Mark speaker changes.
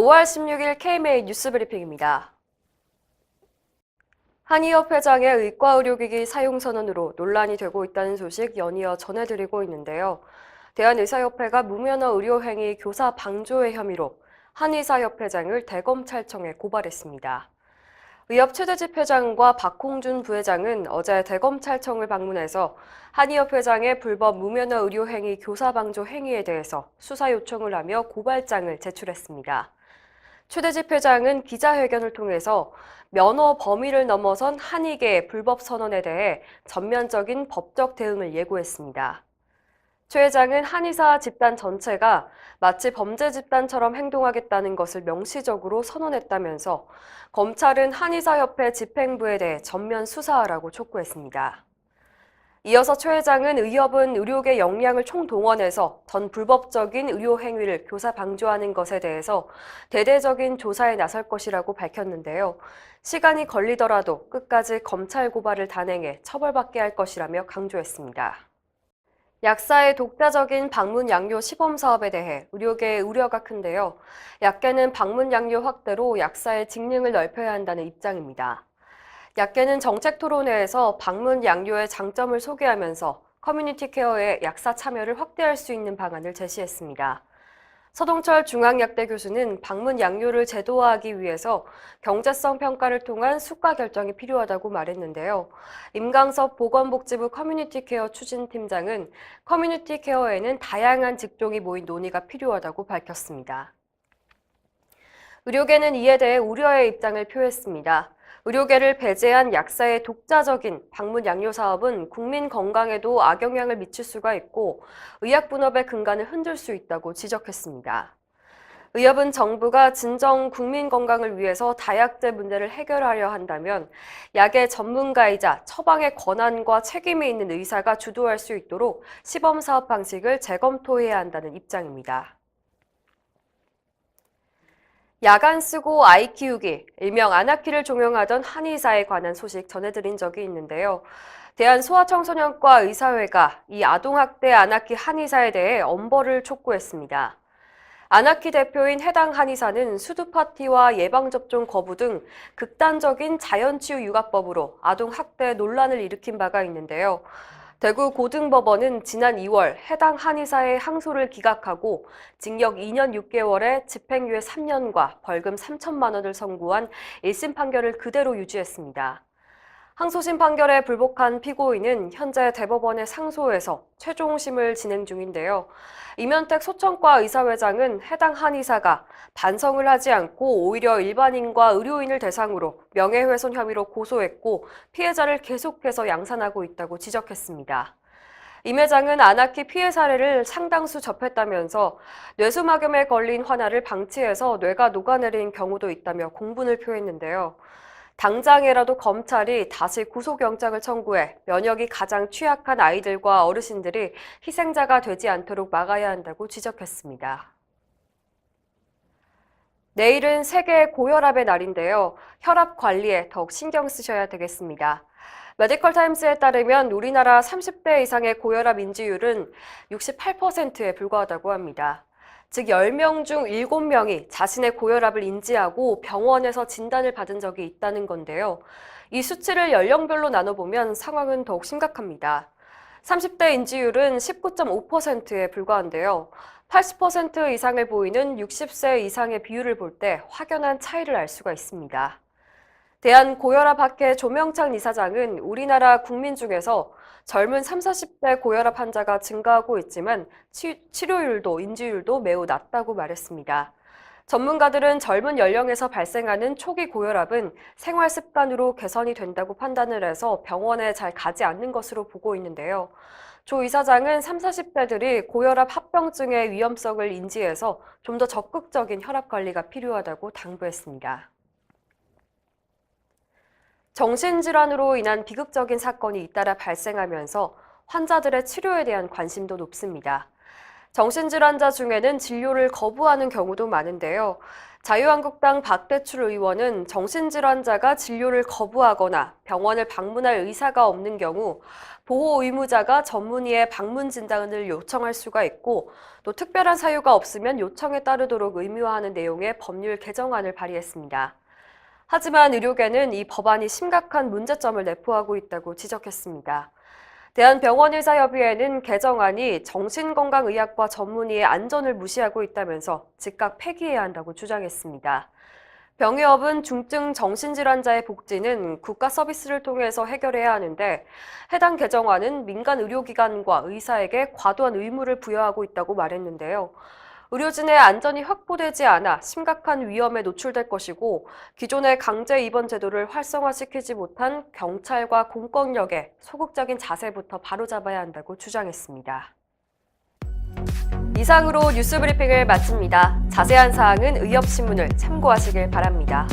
Speaker 1: 5월 16일 KMA 뉴스 브리핑입니다. 한의협 회장의 의과의료기기 사용 선언으로 논란이 되고 있다는 소식 연이어 전해드리고 있는데요. 대한의사협회가 무면허 의료행위 교사 방조의 혐의로 한의사협회장을 대검찰청에 고발했습니다. 의협 최대집 회장과 박홍준 부회장은 어제 대검찰청을 방문해서 한의협 회장의 불법 무면허 의료행위 교사 방조 행위에 대해서 수사 요청을 하며 고발장을 제출했습니다. 최대집 회장은 기자회견을 통해서 면허 범위를 넘어선 한의계의 불법 선언에 대해 전면적인 법적 대응을 예고했습니다. 최 회장은 한의사 집단 전체가 마치 범죄 집단처럼 행동하겠다는 것을 명시적으로 선언했다면서 검찰은 한의사협회 집행부에 대해 전면 수사하라고 촉구했습니다. 이어서 최 회장은 의협은 의료계 역량을 총동원해서 전 불법적인 의료 행위를 교사 방조하는 것에 대해서 대대적인 조사에 나설 것이라고 밝혔는데요. 시간이 걸리더라도 끝까지 검찰 고발을 단행해 처벌받게 할 것이라며 강조했습니다. 약사의 독자적인 방문 양료 시범 사업에 대해 의료계의 우려가 큰데요. 약계는 방문 양료 확대로 약사의 직능을 넓혀야 한다는 입장입니다. 약계는 정책 토론회에서 방문 양료의 장점을 소개하면서 커뮤니티 케어의 약사 참여를 확대할 수 있는 방안을 제시했습니다. 서동철 중앙약대 교수는 방문 양료를 제도화하기 위해서 경제성 평가를 통한 수가 결정이 필요하다고 말했는데요. 임강섭 보건복지부 커뮤니티 케어 추진팀장은 커뮤니티 케어에는 다양한 직종이 모인 논의가 필요하다고 밝혔습니다. 의료계는 이에 대해 우려의 입장을 표했습니다. 의료계를 배제한 약사의 독자적인 방문 양료 사업은 국민 건강에도 악영향을 미칠 수가 있고 의약분업의 근간을 흔들 수 있다고 지적했습니다. 의협은 정부가 진정 국민 건강을 위해서 다약제 문제를 해결하려 한다면 약의 전문가이자 처방의 권한과 책임이 있는 의사가 주도할 수 있도록 시범 사업 방식을 재검토해야 한다는 입장입니다. 야간 쓰고 아이 키우기, 일명 안아키를 종용하던 한의사에 관한 소식 전해드린 적이 있는데요. 대한소아청소년과 의사회가 이 아동학대 안아키 한의사에 대해 엄벌을 촉구했습니다. 안아키 대표인 해당 한의사는 수두파티와 예방접종 거부 등 극단적인 자연치유 육아법으로 아동학대 논란을 일으킨 바가 있는데요. 대구 고등법원은 지난 2월 해당 한의사의 항소를 기각하고 징역 2년 6개월에 집행유예 3년과 벌금 3천만 원을 선고한 1심 판결을 그대로 유지했습니다. 항소심 판결에 불복한 피고인은 현재 대법원의 상소에서 최종심을 진행 중인데요. 이면택 소청과 의사회장은 해당 한의사가 반성을 하지 않고 오히려 일반인과 의료인을 대상으로 명예훼손 혐의로 고소했고 피해자를 계속해서 양산하고 있다고 지적했습니다. 임 회장은 안아키 피해 사례를 상당수 접했다면서 뇌수막염에 걸린 환자를 방치해서 뇌가 녹아내린 경우도 있다며 공분을 표했는데요. 당장이라도 검찰이 다시 구속영장을 청구해 면역이 가장 취약한 아이들과 어르신들이 희생자가 되지 않도록 막아야 한다고 지적했습니다. 내일은 세계 고혈압의 날인데요. 혈압 관리에 더욱 신경 쓰셔야 되겠습니다. 메디컬 타임스에 따르면 우리나라 30대 이상의 고혈압 인지율은 68%에 불과하다고 합니다. 즉 10명 중 7명이 자신의 고혈압을 인지하고 병원에서 진단을 받은 적이 있다는 건데요. 이 수치를 연령별로 나눠보면 상황은 더욱 심각합니다. 30대 인지율은 19.5%에 불과한데요. 80% 이상을 보이는 60세 이상의 비율을 볼 때 확연한 차이를 알 수가 있습니다. 대한고혈압학회 조명창 이사장은 우리나라 국민 중에서 젊은 30, 40대 고혈압 환자가 증가하고 있지만 치료율도 인지율도 매우 낮다고 말했습니다. 전문가들은 젊은 연령에서 발생하는 초기 고혈압은 생활 습관으로 개선이 된다고 판단을 해서 병원에 잘 가지 않는 것으로 보고 있는데요. 조 이사장은 30, 40대들이 고혈압 합병증의 위험성을 인지해서 좀 더 적극적인 혈압 관리가 필요하다고 당부했습니다. 정신질환으로 인한 비극적인 사건이 잇따라 발생하면서 환자들의 치료에 대한 관심도 높습니다. 정신질환자 중에는 진료를 거부하는 경우도 많은데요. 자유한국당 박대출 의원은 정신질환자가 진료를 거부하거나 병원을 방문할 의사가 없는 경우 보호 의무자가 전문의의 방문 진단을 요청할 수가 있고 또 특별한 사유가 없으면 요청에 따르도록 의무화하는 내용의 법률 개정안을 발의했습니다. 하지만 의료계는 이 법안이 심각한 문제점을 내포하고 있다고 지적했습니다. 대한병원의사협의회는 개정안이 정신건강의학과 전문의의 안전을 무시하고 있다면서 즉각 폐기해야 한다고 주장했습니다. 병의업은 중증 정신질환자의 복지는 국가 서비스를 통해서 해결해야 하는데 해당 개정안은 민간 의료기관과 의사에게 과도한 의무를 부여하고 있다고 말했는데요. 의료진의 안전이 확보되지 않아 심각한 위험에 노출될 것이고 기존의 강제 입원 제도를 활성화시키지 못한 경찰과 공권력의 소극적인 자세부터 바로잡아야 한다고 주장했습니다. 이상으로 뉴스브리핑을 마칩니다. 자세한 사항은 의협신문을 참고하시길 바랍니다.